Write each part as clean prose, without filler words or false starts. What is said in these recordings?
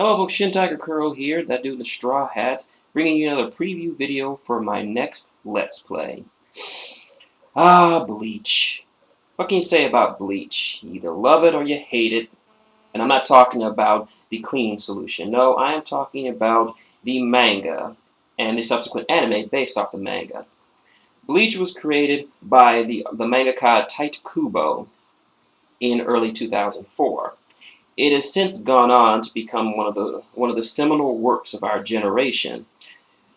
Hello folks, shintigercurl here, that dude in the straw hat, bringing you another preview video for my next Let's Play. Bleach. What can you say about Bleach? You either love it or you hate it. And I'm not talking about the cleaning solution. No, I am talking about the manga and the subsequent anime based off the manga. Bleach was created by the mangaka Tite Kubo in early 2004. It has since gone on to become one of the seminal works of our generation.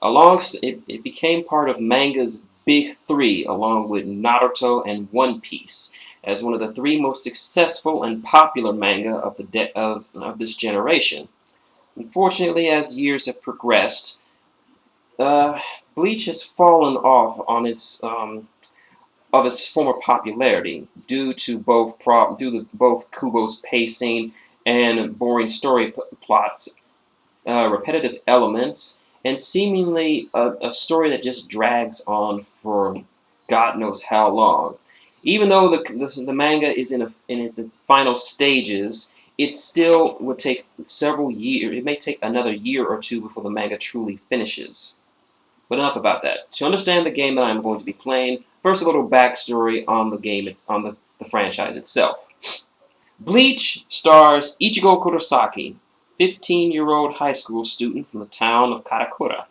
It became part of manga's big three, along with Naruto and One Piece, as one of the three most successful and popular manga of this generation. Unfortunately, as years have progressed, Bleach has fallen off on its of its former popularity due to both Kubo's pacing and boring story plots, repetitive elements, and seemingly a story that just drags on for God knows how long. Even though the manga is in its final stages, it still would take several years. It may take another year or two before the manga truly finishes. But enough about that. To understand the game that I'm going to be playing, first a little backstory on the game. It's on the franchise itself. Bleach stars Ichigo Kurosaki, 15-year-old high school student from the town of Karakura.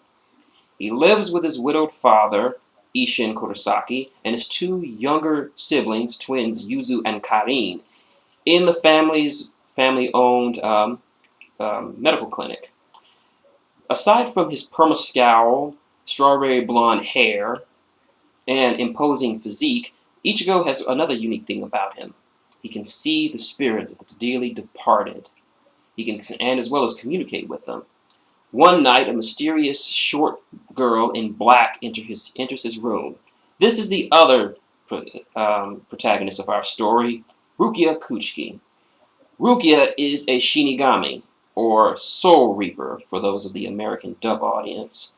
He lives with his widowed father, Isshin Kurosaki, and his two younger siblings, twins Yuzu and Karin, in the family-owned medical clinic. Aside from his perma-scowl, strawberry blonde hair, and imposing physique, Ichigo has another unique thing about him. He can see the spirits of the dearly departed. He can, and as well as communicate with them. One night, a mysterious short girl in black enters his room. This is the other protagonist of our story, Rukia Kuchiki. Rukia is a Shinigami, or Soul Reaper, for those of the American dub audience.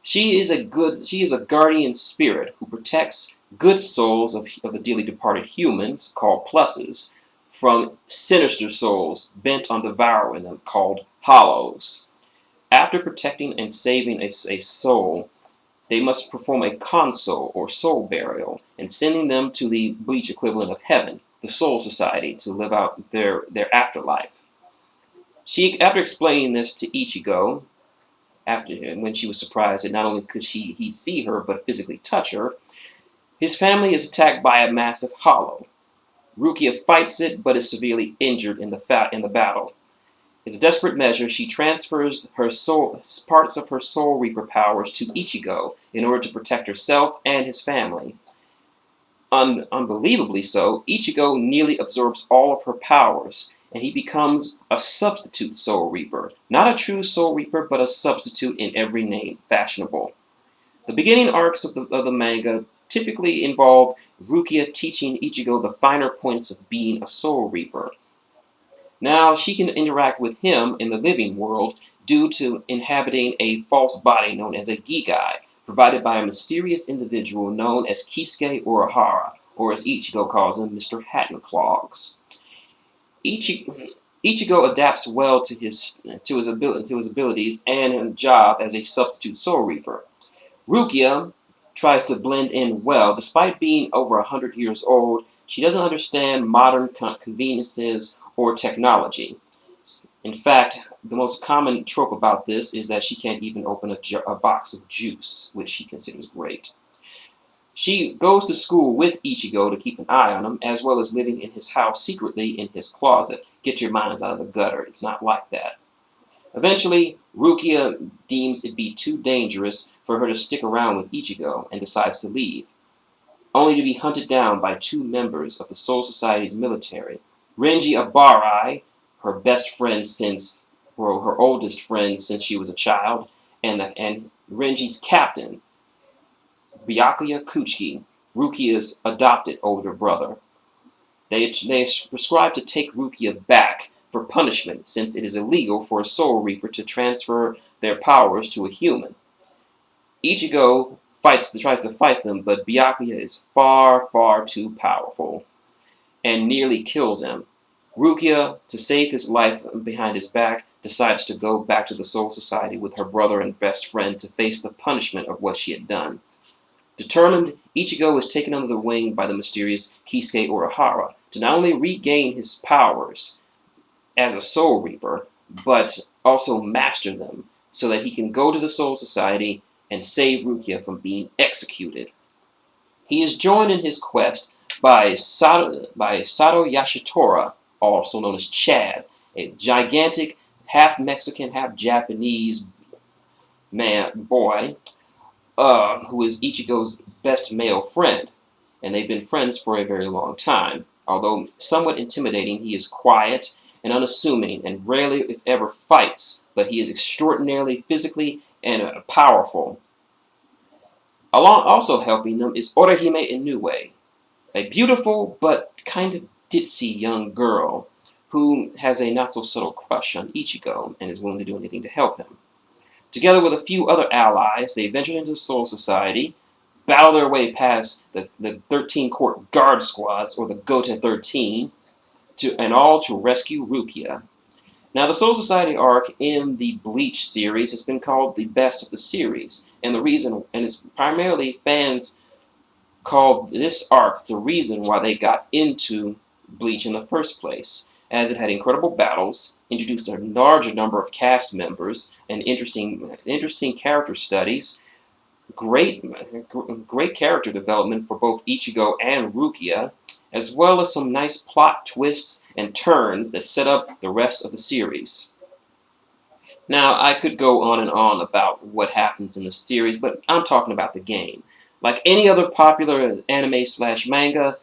She is a guardian spirit who protects good souls of the dearly departed humans, called pluses, from sinister souls bent on devouring them, called hollows. After protecting and saving a soul, they must perform a console, or soul burial, and sending them to the Bleach equivalent of heaven, the Soul Society, to live out their afterlife. After explaining this to Ichigo, when she was surprised that not only could he see her, but physically touch her, his family is attacked by a massive hollow. Rukia fights it, but is severely injured in the battle. As a desperate measure, she transfers parts of her Soul Reaper powers to Ichigo in order to protect herself and his family. Unbelievably so, Ichigo nearly absorbs all of her powers, and he becomes a substitute Soul Reaper. Not a true Soul Reaper, but a substitute in every name fashionable. The beginning arcs of the manga typically involve Rukia teaching Ichigo the finer points of being a Soul Reaper. Now she can interact with him in the living world due to inhabiting a false body known as a Gigai, provided by a mysterious individual known as Kisuke Urahara, or as Ichigo calls him, Mr. Hattenclogs. Ichigo adapts well to his abilities and job as a substitute Soul Reaper. Rukia tries to blend in well. Despite being over 100 years old, she doesn't understand modern conveniences or technology. In fact, the most common trope about this is that she can't even open a box of juice, which she considers great. She goes to school with Ichigo to keep an eye on him, as well as living in his house secretly in his closet. Get your minds out of the gutter. It's not like that. Eventually, Rukia deems it be too dangerous for her to stick around with Ichigo and decides to leave, only to be hunted down by two members of the Soul Society's military. Renji Abarai, her oldest friend since she was a child, and Renji's captain, Byakuya Kuchiki, Rukia's adopted older brother. They prescribe to take Rukia back for punishment, since it is illegal for a Soul Reaper to transfer their powers to a human. Ichigo tries to fight them, but Byakuya is far, far too powerful and nearly kills him. Rukia, to save his life behind his back, decides to go back to the Soul Society with her brother and best friend to face the punishment of what she had done. Determined, Ichigo is taken under the wing by the mysterious Kisuke Urahara to not only regain his powers as a Soul Reaper, but also master them so that he can go to the Soul Society and save Rukia from being executed. He is joined in his quest by Sato Yashitora, also known as Chad, a gigantic half-Mexican, half-Japanese boy who is Ichigo's best male friend, and they've been friends for a very long time. Although somewhat intimidating, he is quiet and unassuming and rarely, if ever, fights, but he is extraordinarily physically and powerful. Also helping them is Orihime Inoue, a beautiful but kind of ditzy young girl who has a not-so-subtle crush on Ichigo and is willing to do anything to help him. Together with a few other allies, they ventured into the Soul Society, battle their way past the 13 Court Guard Squads, or the Goten 13, to rescue Rukia. Now, the Soul Society arc in the Bleach series has been called the best of the series, and it's primarily fans called this arc the reason why they got into Bleach in the first place, as it had incredible battles, introduced a larger number of cast members, and interesting character studies, great character development for both Ichigo and Rukia, as well as some nice plot twists and turns that set up the rest of the series. Now, I could go on and on about what happens in the series, but I'm talking about the game. Like any other popular anime/manga,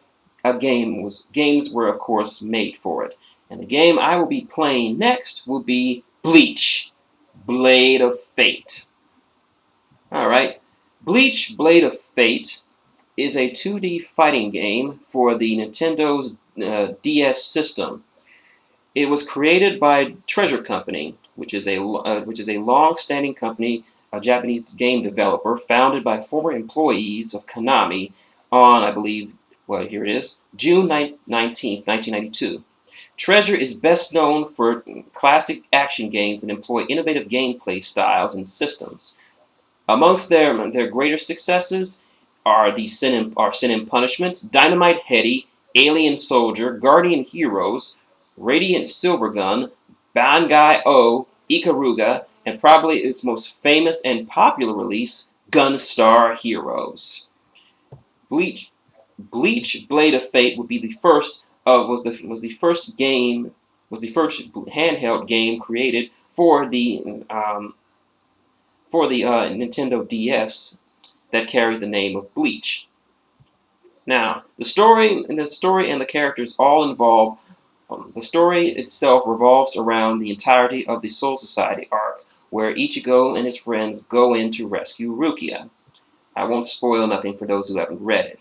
games were, of course, made for it. And the game I will be playing next will be Bleach, Blade of Fate. Alright, Bleach, Blade of Fate is a 2D fighting game for the Nintendo's DS system. It was created by Treasure Company, which is a long-standing company, a Japanese game developer founded by former employees of Konami on, I believe, well, here it is, June 19th, 1992. Treasure is best known for classic action games that employ innovative gameplay styles and systems. Amongst their greater successes are Sin and Punishment, Dynamite Headdy, Alien Soldier, Guardian Heroes, Radiant Silvergun, Bangai O, Ikaruga, and probably its most famous and popular release, Gunstar Heroes. Bleach, Blade of Fate would be the first was the first handheld game created for the Nintendo DS that carried the name of Bleach. Now, the story and the characters all involve. The story itself revolves around the entirety of the Soul Society arc, where Ichigo and his friends go in to rescue Rukia. I won't spoil nothing for those who haven't read it.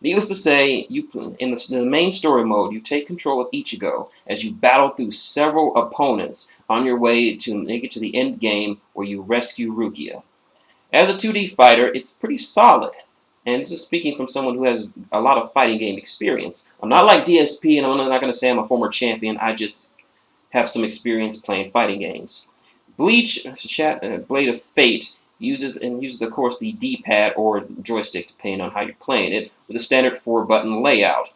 Needless to say, in the main story mode, you take control of Ichigo as you battle through several opponents on your way to make it to the end game where you rescue Rukia. As a 2D fighter, it's pretty solid. And this is speaking from someone who has a lot of fighting game experience. I'm not like DSP, and I'm not going to say I'm a former champion. I just have some experience playing fighting games. Bleach, Blade of Fate, uses, of course, the D-pad or joystick, depending on how you're playing it, with a standard 4-button layout,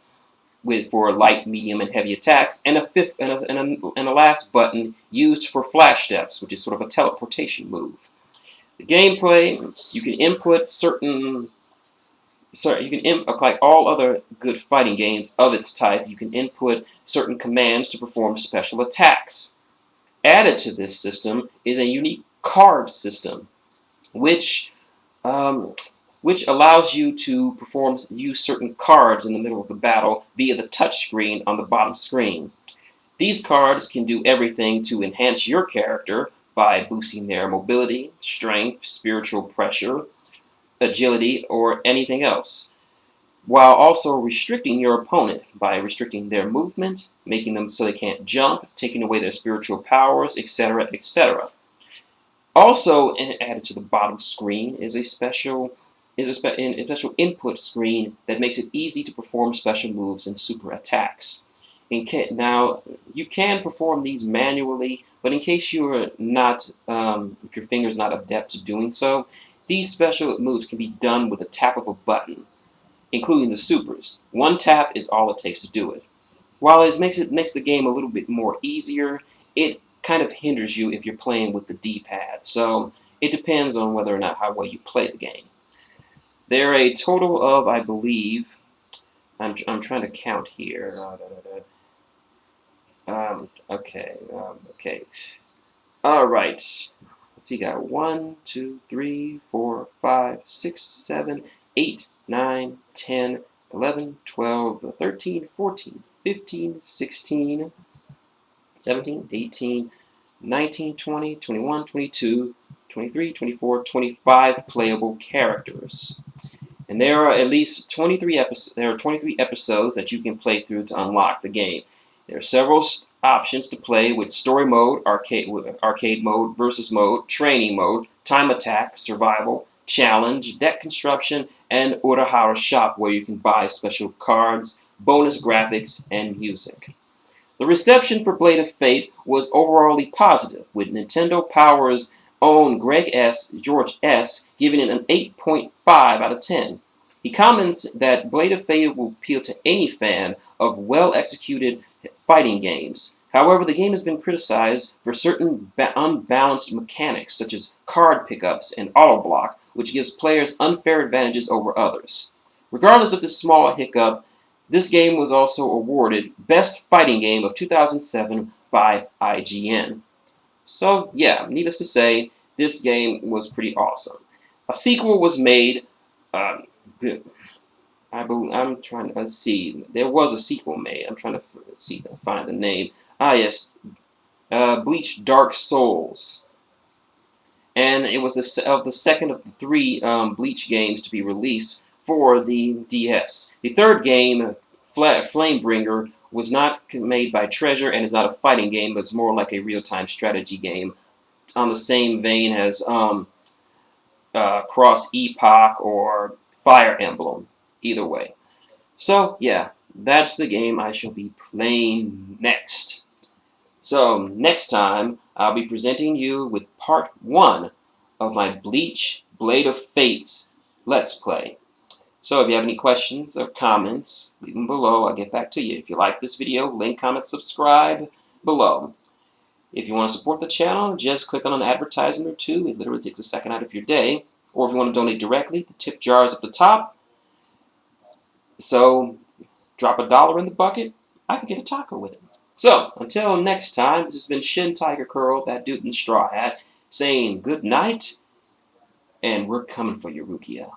for light, medium, and heavy attacks, and a last button used for flash steps, which is sort of a teleportation move. The gameplay, you can input like all other good fighting games of its type, you can input certain commands to perform special attacks. Added to this system is a unique card system, which allows you to use certain cards in the middle of the battle via the touchscreen on the bottom screen. These cards can do everything to enhance your character by boosting their mobility, strength, spiritual pressure, agility, or anything else, while also restricting your opponent by restricting their movement, making them so they can't jump, taking away their spiritual powers, etc., etc. Also added to the bottom screen is a special input screen that makes it easy to perform special moves and super attacks. Now, you can perform these manually, but in case you're not, if your finger's not adept at doing so, these special moves can be done with a tap of a button, including the supers. One tap is all it takes to do it. While it makes the game a little bit more easier, it kind of hinders you if you're playing with the D-pad. So it depends on whether or not how well you play the game. There are a total of, I believe, I'm trying to count here. Okay. All right. Let's see, got 1, 2, 3, 4, 5, 6, 7, 8, 9, 10, 11, 12, 13, 14, 15, 16, 17, 18, 19, 20, 21, 22, 23, 24, 25 playable characters. And there are at least 23 episodes. There are 23 episodes that you can play through to unlock the game. There are several options to play with story mode, arcade mode, versus mode, training mode, time attack, survival, challenge, deck construction, and Urahara shop where you can buy special cards, bonus graphics, and music. The reception for Blade of Fate was overall positive, with Nintendo Power's own George S. giving it an 8.5 out of 10. He comments that Blade of Fate will appeal to any fan of well-executed fighting games. However, the game has been criticized for certain unbalanced mechanics, such as card pickups and auto block, which gives players unfair advantages over others. Regardless of this small hiccup, this game was also awarded Best Fighting Game of 2007 by IGN. So, yeah, needless to say, this game was pretty awesome. A sequel was made. I'm trying to see. There was a sequel made. I'm trying to find the name. Yes, Bleach Dark Souls. And it was the second of the 3 Bleach games to be released for the DS. The third game, Flamebringer, was not made by Treasure and is not a fighting game, but it's more like a real-time strategy game on the same vein as Cross Epoch or Fire Emblem. Either way. So, yeah, that's the game I shall be playing next. So, next time, I'll be presenting you with part 1 of my Bleach Blade of Fates Let's Play. So if you have any questions or comments, leave them below. I'll get back to you. If you like this video, link, comment, subscribe below. If you want to support the channel, just click on an advertisement or two. It literally takes a second out of your day. Or if you want to donate directly, the tip jar is at the top. So drop $1 in the bucket, I can get a taco with it. So, until next time, this has been shintigercurl, that dude in the straw hat, saying good night, and we're coming for you, Rukia.